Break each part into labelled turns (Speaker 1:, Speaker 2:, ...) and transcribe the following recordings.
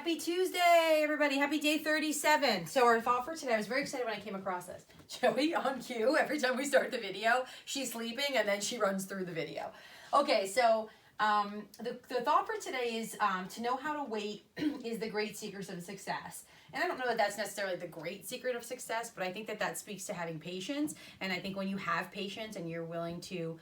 Speaker 1: Happy Tuesday, everybody. Happy day 37. So our thought for today, I was very excited when I came across this. Joey on cue, every time we start the video, she's sleeping and then she runs through the video. Okay, so the thought for today is to know how to wait is the great secret of success. And I don't know that that's necessarily the great secret of success, but I think that that speaks to having patience. And I think when you have patience and you're willing to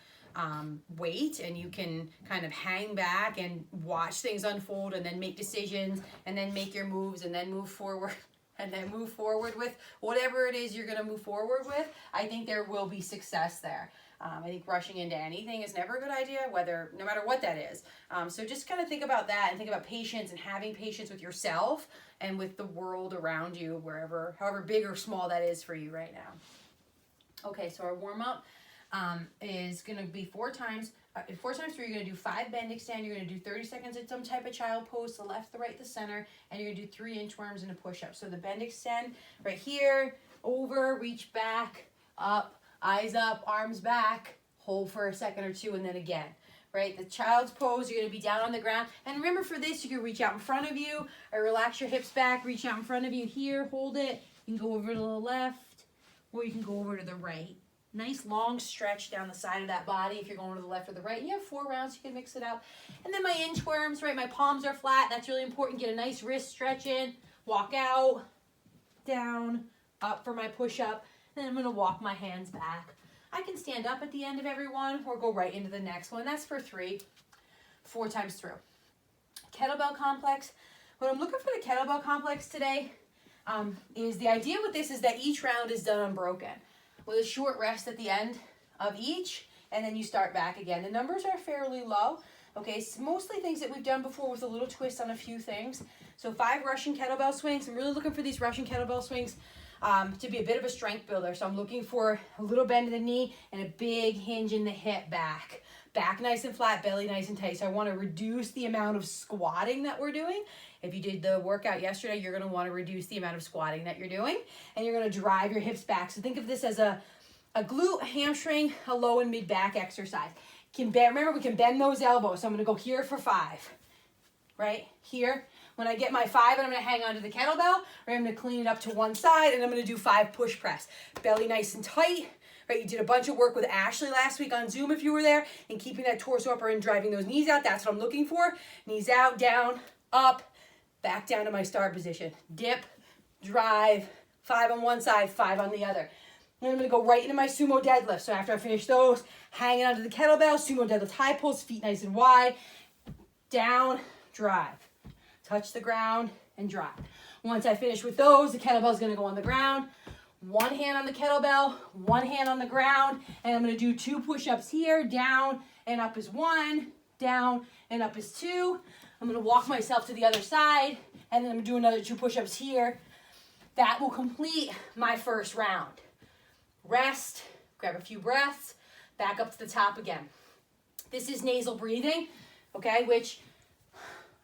Speaker 1: wait and you can kind of hang back and watch things unfold and then make decisions and then make your moves and then move forward and then move forward with whatever it is you're going to move forward with, I think there will be success there. I think rushing into anything is never a good idea, no matter what that is. So just kind of think about that and think about patience and having patience with yourself and with the world around you, however big or small that is for you right now. Okay, so our warm-up is going to be 4 times 3. You're going to do 5 bend extend. You're going to do 30 seconds at some type of child pose, the left, the right, the center, and you're going to do 3 inchworms and a push-up. So the bend extend right here, over, reach back, up, eyes up, arms back, hold for a second or 2, and then again. Right, the child's pose, you're going to be down on the ground. And remember, for this, you can reach out in front of you or relax your hips back, reach out in front of you here, hold it. You can go over to the left or you can go over to the right. Nice long stretch down the side of that body if you're going to the left or the right. And you have 4 rounds, you can mix it up. And then my inchworms, right, my palms are flat. That's really important. Get a nice wrist stretch in. Walk out, down, up for my push-up. Then I'm going to walk my hands back. I can stand up at the end of every one or go right into the next one. That's for 3, 4 times through. Kettlebell complex. What I'm looking for the kettlebell complex today is the idea with this is that each round is done unbroken, with a short rest at the end of each, and then you start back again. The numbers are fairly low. Okay, it's mostly things that we've done before with a little twist on a few things. So 5 Russian kettlebell swings. I'm really looking for these Russian kettlebell swings to be a bit of a strength builder. So I'm looking for a little bend in the knee and a big hinge in the hip back. Back nice and flat, belly nice and tight. So I want to reduce the amount of squatting that we're doing. If you did the workout yesterday, you're going to want to reduce the amount of squatting that you're doing. And you're going to drive your hips back. So think of this as a glute, hamstring, a low and mid back exercise. Remember, we can bend those elbows. So I'm going to go here for 5. Right? Here. When I get my 5, I'm going to hang onto the kettlebell. Or I'm going to clean it up to one side. And I'm going to do 5 push press. Belly nice and tight. Right, you did a bunch of work with Ashley last week on Zoom if you were there, and keeping that torso upper and driving those knees out. That's what I'm looking for. Knees out, down, up, back down to my start position. Dip, drive, 5 on one side, 5 on the other. Then I'm going to go right into my sumo deadlift. So after I finish those, hanging onto the kettlebell, sumo deadlift high pulse, feet nice and wide, down, drive. Touch the ground and drive. Once I finish with those, the kettlebell's going to go on the ground. 1 hand on the kettlebell, 1 hand on the ground, and I'm going to do 2 push-ups here, down and up is 1, down and up is 2. I'm going to walk myself to the other side, and then I'm going to do another 2 push-ups here. That will complete my first round. Rest, grab a few breaths, back up to the top again. This is nasal breathing, okay, which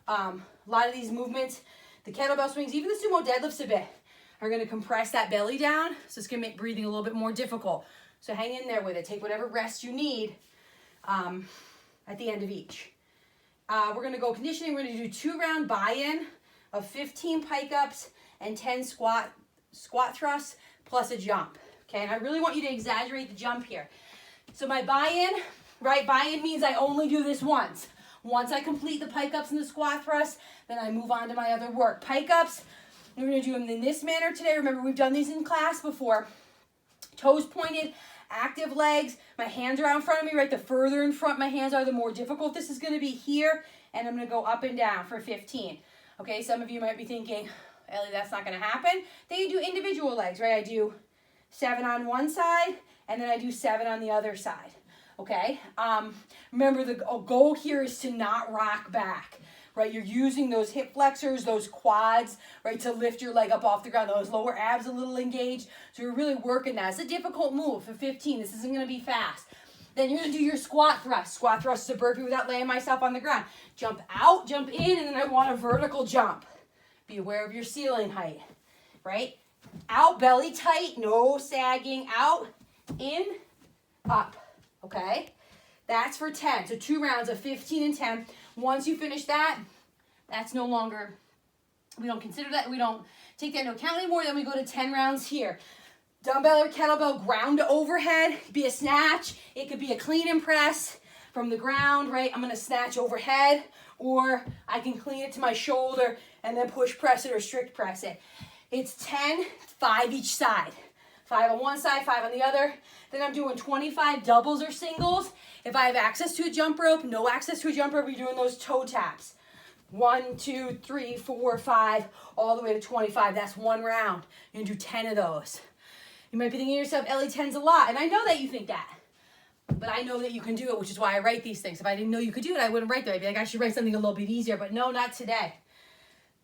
Speaker 1: a lot of these movements, the kettlebell swings, even the sumo deadlifts a bit, are going to compress that belly down, so it's going to make breathing a little bit more difficult. So hang in there with it. Take whatever rest you need at the end of each. We're going to go conditioning. We're going to do 2-round buy-in of 15 pike ups and 10 squat thrusts plus a jump. Okay, and I really want you to exaggerate the jump here. So my buy-in, right? Buy-in means I only do this once. Once I complete the pike ups and the squat thrusts, then I move on to my other work. Pike ups, we're going to do them in this manner today. Remember, we've done these in class before. Toes pointed, active legs. My hands are out in front of me, right? The further in front my hands are, the more difficult this is going to be here. And I'm going to go up and down for 15. Okay, some of you might be thinking, Ellie, that's not going to happen. Then you do individual legs, right? I do 7 on one side, and then I do 7 on the other side. Okay? Remember, the goal here is to not rock back. Right, you're using those hip flexors, those quads, right, to lift your leg up off the ground. Those lower abs a little engaged. So you're really working that. It's a difficult move for 15. This isn't going to be fast. Then you're going to do your squat thrust. Squat thrust is a burpee without laying myself on the ground. Jump out, jump in, and then I want a vertical jump. Be aware of your ceiling height, right? Out, belly tight, no sagging. Out, in, up, okay? That's for 10. So 2 rounds of 15 and 10. Once you finish that, that's no longer We don't consider that, we don't take that into account anymore. Then we go to 10 rounds here. Dumbbell or kettlebell, ground to overhead, be a snatch. It could be a clean and press from the ground, right? I'm gonna snatch overhead, or I can clean it to my shoulder and then push press it or strict press it. It's 10, 5 each side. 5 on one side, 5 on the other. Then I'm doing 25 doubles or singles. If I have access to a jump rope, no access to a jump rope, you're doing those toe taps. 1, 2, 3, 4, 5, all the way to 25. That's one round. You're gonna do 10 of those. You might be thinking to yourself, Ellie, 10's a lot. And I know that you think that. But I know that you can do it, which is why I write these things. If I didn't know you could do it, I wouldn't write them. I'd be like, I should write something a little bit easier. But no, not today.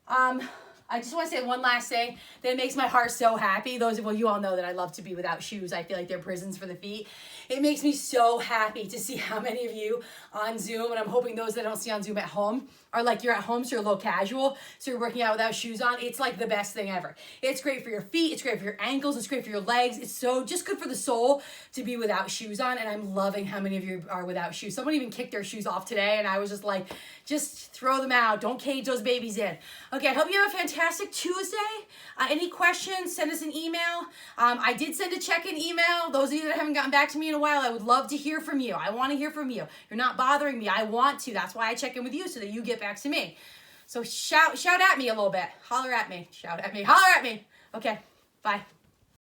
Speaker 1: I just want to say one last thing that makes my heart so happy. Well, you all know that I love to be without shoes. I feel like they're prisons for the feet. It makes me so happy to see how many of you on Zoom, and I'm hoping those that don't see on Zoom at home are like, you're at home, so you're a little casual, so you're working out without shoes on. It's like the best thing ever. It's great for your feet. It's great for your ankles. It's great for your legs. It's so just good for the soul to be without shoes on, and I'm loving how many of you are without shoes. Someone even kicked their shoes off today, and I was just like, just throw them out. Don't cage those babies in. Okay, I hope you have a fantastic Tuesday. Any questions, send us an email. I did send a check-in email. Those of you that haven't gotten back to me in a while, I would love to hear from you. I want to hear from you. You're not bothering me. I want to. That's why I check in with you, so that you get back to me. So shout at me a little bit. Holler at me. Shout at me. Holler at me. Okay, bye.